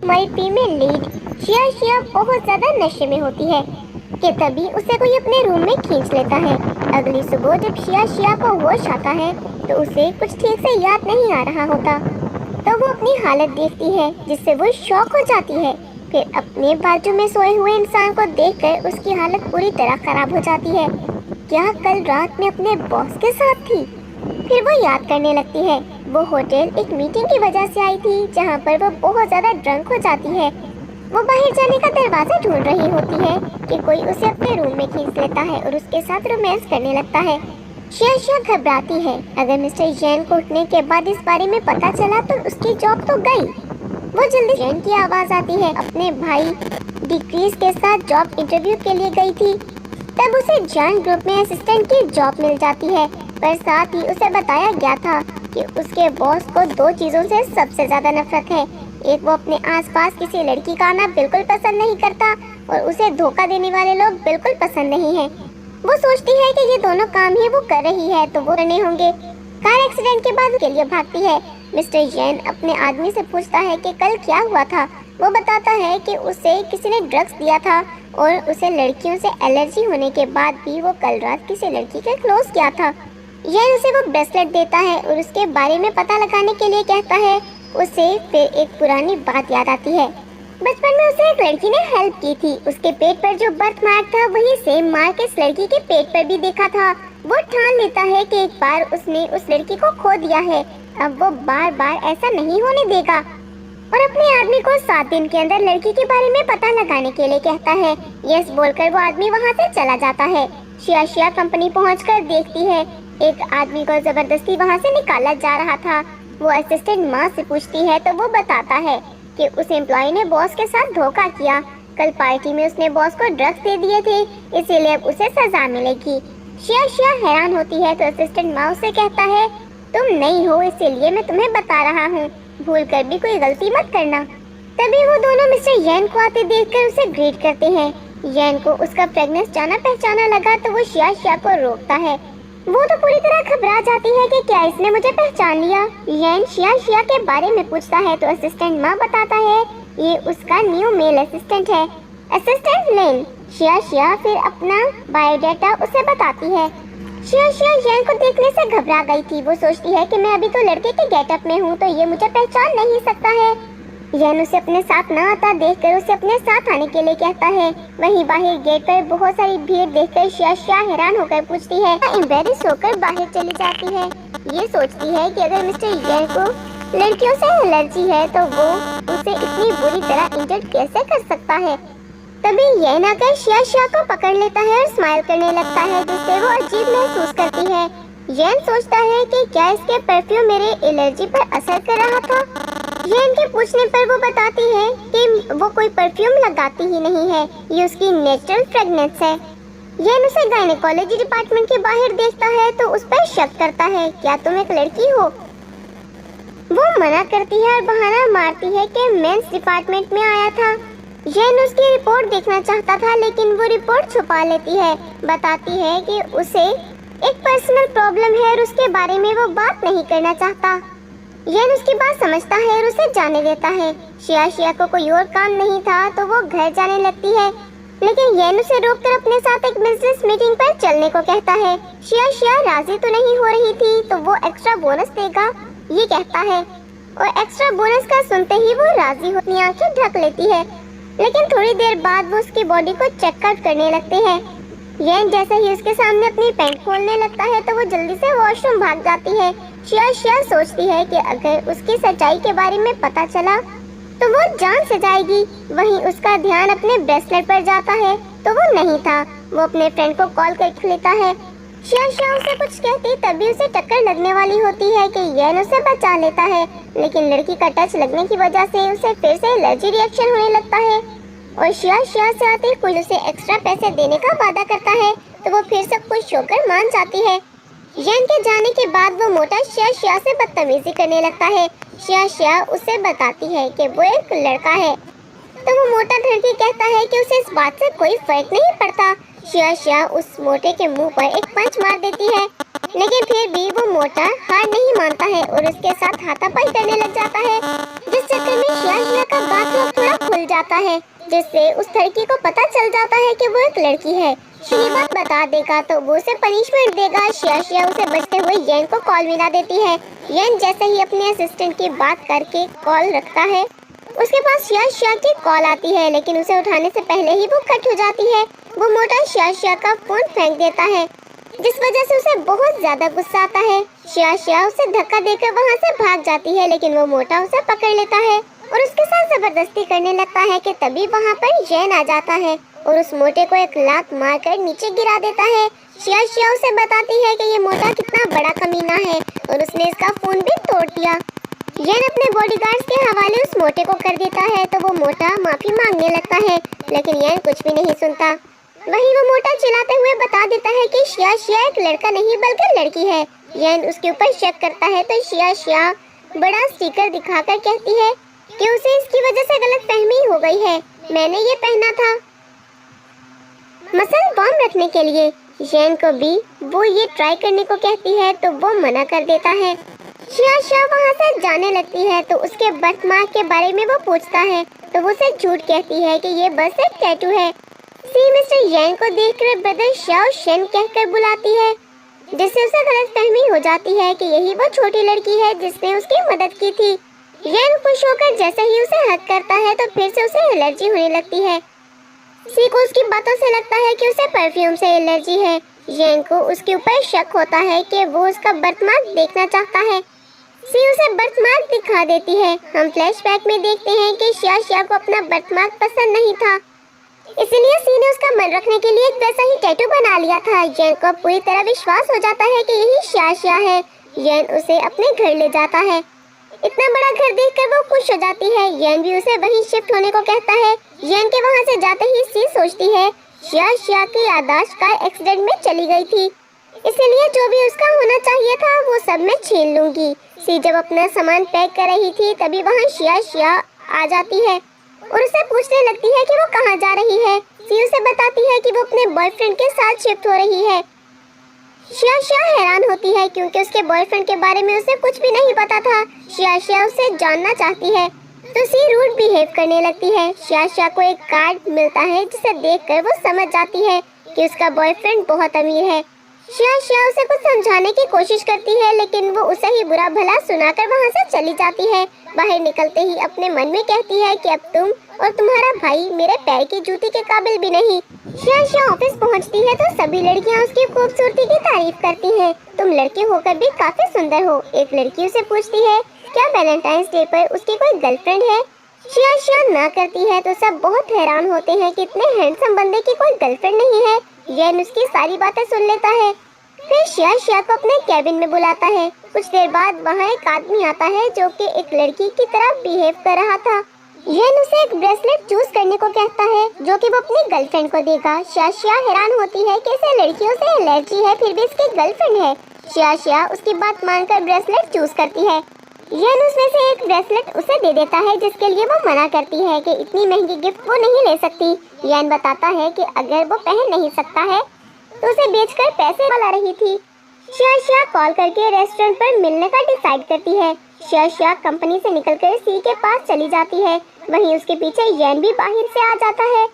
हमारी female lead शिया बहुत ज्यादा नशे में होती है कि तभी उसे कोई अपने रूम में खींच लेता है। अगली सुबह जब शिया को होश आता है तो उसे कुछ ठीक से याद नहीं आ रहा होता। तो वो अपनी हालत देखती है जिससे वो शॉक हो जाती है। फिर अपने बाजू में सोए हुए इंसान को देखकर उसकी हालत पूरी तरह खराब हो जाती है। क्या कल रात में अपने बॉस के साथ थी? फिर वो याद करने लगती है वो होटल एक मीटिंग की वजह से आई थी जहाँ पर वो बहुत ज्यादा ड्रंक हो जाती है। वो बाहर जाने का दरवाजा ढूंढ रही होती है कि कोई उसे अपने रूम में खींच लेता है और उसके साथ रोमांस करने लगता है। शिया घबराती है। अगर मिस्टर जैन को उठने के बाद इस बारे में पता चला तो उसकी जॉब तो गई। वो जल्दी जैन की आवाज आती है अपने भाई डिक्रीज के साथ जॉब इंटरव्यू के लिए गई थी। तब उसे जैन ग्रुप में असिस्टेंट की जॉब मिल जाती है, पर साथ ही उसे बताया गया था कि उसके बॉस को दो चीजों से सबसे ज्यादा नफरत है। एक, वो अपने आसपास किसी लड़की का आना बिल्कुल पसंद नहीं करता और उसे धोखा देने वाले लोग बिल्कुल पसंद नहीं है। वो सोचती है कि ये दोनों काम ही वो कर रही है तो वो करने होंगे। कार एक्सीडेंट के बाद के लिए भागती है। मिस्टर जैन अपने आदमी से पूछता है कि कल क्या हुआ था। वो बताता है कि उसे किसी ने ड्रग्स दिया था और उसे लड़कियों से एलर्जी होने के बाद भी वो कल रात किसी लड़की के क्लोज किया था। जैन उसे वो ब्रेसलेट देता है और उसके बारे में पता लगाने के लिए कहता है। उसे फिर एक पुरानी बात याद आती है। बचपन में उसे एक लड़की ने हेल्प की थी। उसके पेट पर जो बर्थ मार्क था वही सेम मार्क इस लड़की के पेट पर भी देखा था। वो ठान लेता है कि एक बार उसने उस लड़की को खो दिया है, अब वो बार बार ऐसा नहीं होने देगा और अपने आदमी को 7 दिन के अंदर लड़की के बारे में पता लगाने के लिए कहता है। यस बोलकर वो आदमी वहाँ से चला जाता है। शिया कंपनी पहुँचकर देखती है एक आदमी को जबरदस्ती वहाँ से निकाला जा रहा था। वो असिस्टेंट माँ से पूछती है तो वो बताता है कि उस एम्प्लॉय ने बॉस के साथ धोखा किया। कल पार्टी में उसने बॉस को ड्रग्स दे दिए थे, इसीलिए अब उसे सजा मिलेगी। शिया हैरान होती है तो असिस्टेंट माँ उसे कहता है तुम नहीं हो इसीलिए मैं तुम्हें बता रहा हूँ, भूल कर भी कोई गलती मत करना। तभी वो दोनों मिस्टर यैन को आते देखकर उसे ग्रीट करते हैं। यैन को उसका फ्रेगनेंस जाना पहचाना लगा तो वो शिया को रोकता है। वो तो पूरी तरह घबरा जाती है कि क्या इसने मुझे पहचान लिया। यैन शिया के बारे में पूछता है तो असिस्टेंट माँ बताता है ये उसका न्यू मेल असिस्टेंट है, असिस्टेंट लेन। शिया फिर अपना बायोडाटा उसे बताती है। शिया यैन को देखने से घबरा गई थी। वो सोचती है कि मैं अभी तो लड़के के गेटअप में हूँ तो ये मुझे पहचान नहीं सकता है। यैन उसे अपने साथ न आता देखकर उसे अपने साथ आने के लिए कहता है। वहीं बाहर गेट पर बहुत सारी भीड़ देखकर शिया हैरान होकर पूछती है, एम्बेरस होकर बाहर चली जाती है। ये सोचती है कि अगर मिस्टर यैन को लड़कियों से एलर्जी है तो वो उसे इतनी बुरी तरह इंजर्ड कैसे कर सकता है। तभी यैन आकर शिया को पकड़ लेता है और स्माइल करने लगता है जिससे वो अजीब महसूस करती है। यैन सोचता है कि क्या इसके परफ्यूम मेरे एलर्जी पर असर कर रहा था। यैन के पूछने पर वो बताती है कि वो कोई परफ्यूम लगाती ही नहीं है, ये उसकी नेचुरल फ्रेगनेंस है। यैन उसे गायनेकोलॉजी डिपार्टमेंट के बाहर देखता है तो उस पर शक करता है, क्या तुम एक लड़की हो? वो मना करती है और बहाना मारती है कि मेंस डिपार्टमेंट में आया था। यैन उसकी रिपोर्ट देखना चाहता था लेकिन वो रिपोर्ट छुपा लेती है। बताती है कि उसे एक पर्सनल प्रॉब्लम है और उसके बारे में वो बात नहीं करना चाहता। यैन उसकी बात समझता है और उसे जाने देता है। शिया को कोई और काम नहीं था तो वो घर जाने लगती है, लेकिन यैन उसे रोककर अपने साथ एक बिजनेस मीटिंग पर चलने को कहता है। शिया राजी तो नहीं हो रही थी तो वो एक्स्ट्रा बोनस देगा ये कहता है और एक्स्ट्रा बोनस का सुनते ही वो राजी हो अपनी आंखें ढक लेती है। लेकिन थोड़ी देर बाद वो उसकी बॉडी को चेकआउट करने लगते हैं। यैन जैसे ही उसके सामने अपनी पैंट खोलने लगता है तो वो जल्दी से वॉशरूम भाग जाती है। शिया सोचती है कि अगर उसकी सच्चाई के बारे में पता चला तो वो जान से जाएगी। वहीं उसका ध्यान अपने ब्रेसलेट पर जाता है तो वो नहीं था। वो अपने फ्रेंड को कॉल करके लेता है। शिया उसे कुछ कहती तभी उसे टक्कर लगने वाली होती है कि यैन उसे बचा लेता है, लेकिन लड़की का टच लगने की वजह से उसे फिर से एलर्जी रिएक्शन होने लगता है और शिया से आते कोई उसे एक्स्ट्रा पैसे देने का वादा करता है तो वो फिर सब कुछ होकर मान जाती है। यैन के जाने के बाद वो मोटा शिया से बदतमीजी करने लगता है। शिया उसे बताती है कि वो एक लड़का है तो वो मोटा लड़की कहता है कि उसे इस बात से कोई फर्क नहीं पड़ता। शिया उस मोटे के मुंह पर एक पंच मार देती है, लेकिन फिर भी वो मोटा हार नहीं मानता है और उसके साथ हाथापाई करने लग जाता है, जिस चक्कर में शिया का बात जाता है, जिससे उस लड़की को पता चल जाता है कि वो एक लड़की है। ये बात बता देगा तो वो उसे पनिशमेंट देगा। शिया उसे बचते हुए येन को कॉल मिला देती है। येन जैसे ही अपने असिस्टेंट की बात करके कॉल रखता है, उसके पास शिया की कॉल आती है, लेकिन उसे उठाने से पहले ही वो कट हो जाती है। वो मोटा शिया का फोन फेंक देता है, जिस वजह से उसे बहुत ज्यादा गुस्सा आता है। शिया उसे धक्का देकर वहाँ से भाग जाती है, लेकिन वो मोटा उसे पकड़ लेता है और उसके साथ जबरदस्ती करने लगता है कि तभी वहाँ पर येन आ जाता है और उस मोटे को एक लात मारकर नीचे गिरा देता है। शिया उसे बताती है कि ये मोटा कितना बड़ा कमीना है और उसने इसका फोन भी तोड़ दिया। येन अपने बॉडीगार्ड्स के हवाले उस मोटे को कर देता है तो वो मोटा माफी मांगने लगता है, लेकिन येन कुछ भी नहीं सुनता। वहीं वो मोटा चिल्लाते हुए बता देता है कि शिया एक लड़का नहीं बल्कि लड़की है। येन उसके ऊपर शक करता है तो शिया बड़ा स्टिकर दिखाकर कहती है कि उसे इसकी वजह से गलतफहमी हो गई है। मैंने ये पहना था मसल बॉम्ब रखने के लिए। येन को भी वो ये ट्राई करने को कहती है तो वो मना कर देता है। शिया वहाँ से जाने लगती है तो उसके बर्थमार्क के बारे में वो पूछता है तो वो उसे झूठ कहती है कि ये बस एक टैटू है। सी मिस्टर येन को देखकर ब्रदर शाओ शेन कहकर बुलाती है, जिससे उसे गलतफहमी हो जाती है कि यही वो छोटी लड़की है जिसने उसकी मदद की थी। येन खुश होकर जैसे ही उसे हक करता है तो फिर से उसे एलर्जी होने लगती है। सी को उसकी बातों से लगता है कि उसे परफ्यूम से एलर्जी है। येन को उसके ऊपर शक होता है कि वो उसका बर्थमार्क देखना चाहता है। सी उसे बर्थमार्क दिखा देती है। हम फ्लैशबैक में देखते हैं कि शिया को अपना बर्थमार्क पसंद नहीं था, इसलिए सी ने उसका मन रखने के लिए एक वैसा ही टैटू बना लिया था। येन को पूरी तरह विश्वास हो जाता है कि यही शिया है। येन उसे अपने घर ले जाता है। इतना बड़ा घर देखकर वो खुश हो जाती है। येन भी उसे वहीं शिफ्ट होने को कहता है। येन के वहाँ से जाते ही सी सोचती है शिया की याददाश्त कार एक्सीडेंट में चली गई थी, इसलिए जो भी उसका होना चाहिए था वो सब मैं छीन लूंगी। सी जब अपना सामान पैक कर रही थी तभी वहाँ शिया आ जाती है और उसे पूछने लगती है कि वो कहाँ जा रही है। सी उसे बताती है कि वो अपने बॉयफ्रेंड के साथ शिफ्ट हो रही है। शिया हैरान होती है क्योंकि उसके बॉयफ्रेंड के बारे में उसे कुछ भी नहीं पता था। शिया उसे जानना चाहती है तो सी रूड बिहेव करने लगती है। शिया को एक कार्ड मिलता है जिसे देखकर वो समझ जाती है कि उसका बॉयफ्रेंड बहुत अमीर है। शिया उसे कुछ समझाने की कोशिश करती है, लेकिन वो उसे ही बुरा भला सुनाकर वहाँ से चली जाती है। बाहर निकलते ही अपने मन में कहती है कि अब तुम और तुम्हारा भाई मेरे पैर की जूती के काबिल भी नहीं। शिया ऑफिस पहुँचती है तो सभी लड़कियाँ उसकी खूबसूरती की तारीफ करती हैं। तुम लड़के होकर भी काफी सुंदर हो। एक लड़की उसे पूछती है क्या वैलेंटाइंस डे पर उसकी कोई गर्लफ्रेंड है। शिया ना करती है तो सब बहुत हैरान होते हैं कि इतने हैंडसम बंदे की कोई गर्लफ्रेंड नहीं है। येन उसकी सारी बातें सुन लेता है। फिर शिया को अपने कैबिन में बुलाता है। कुछ देर बाद वहाँ एक आदमी आता है जो कि एक लड़की की तरह बिहेव कर रहा था। येन उसे एक ब्रेसलेट चूज करने को कहता है जो कि वो अपनी गर्लफ्रेंड को देगा। शिया हैरान होती है कि इसे लड़कियों से एलर्जी है फिर भी इसकी गर्लफ्रेंड है। शिया उसकी बात मानकर ब्रेसलेट चूज करती है। येन उसमें से एक ब्रेसलेट उसे दे देता है जिसके लिए वो मना करती है कि इतनी महंगी गिफ्ट वो नहीं ले सकती। येन बताता है कि अगर वो पहन नहीं सकता है तो उसे बेचकर पैसे ला रही थी। शिया कॉल करके रेस्टोरेंट पर मिलने का डिसाइड करती है। शिया कंपनी से निकलकर सी के पास चली जाती है। वहीं उसके पीछे येन भी बाहर से आ जाता है।